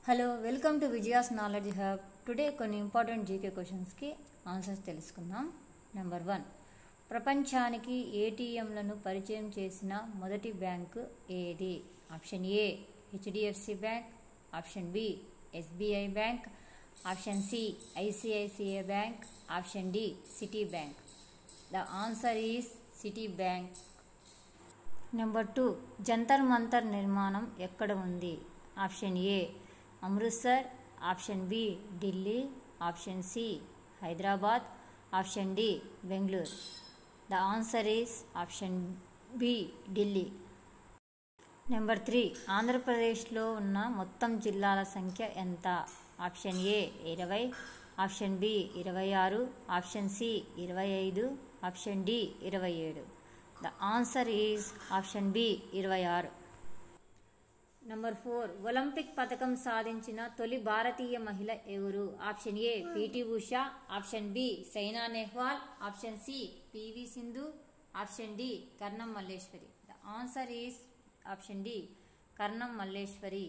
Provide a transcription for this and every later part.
Hello welcome to Vijaya's knowledge hub. Today కొన్ని important GK క్వశ్చన్స్కి answers తెలుసుకుందాం. నెంబర్ 1, ప్రపంచానికి ఏటీఎంలను పరిచయం చేసిన మొదటి బ్యాంకు ఏది? Option A HDFC bank, option B SBI bank, option C ICICI bank, option D Citibank. The answer is Citibank. Number 2, Jantar Mantar నిర్మాణం ఎక్కడ ఉంది? Option A Amritsar, option B Delhi, option C Hyderabad, option D Bengaluru. The answer is option B Delhi. Number 3, ఆంధ్రప్రదేశ్లో ఉన్న మొత్తం జిల్లాల సంఖ్య ఎంత? Option A 20, option B 26, option C 25, option D 27. The answer is option B 26. Number 4, Olympic పథకం సాధించిన తొలి భారతీయ మహిళ ఎవరు? Option A PT Usha, option B Saina Nehwal, option C PV Sindhu, option D Karnam Malleswari. The answer is option D Karnam Malleswari.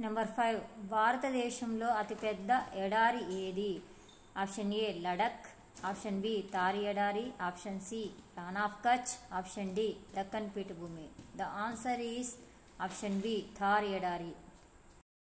Number 5, భారతదేశంలో అతిపెద్ద ఎడారి ఏది? Option A Ladakh, option B Thar ఎడారి, option C Rann of Kutch, option D Deccan పీఠభూమి. The answer is option B Thar ఎడారి.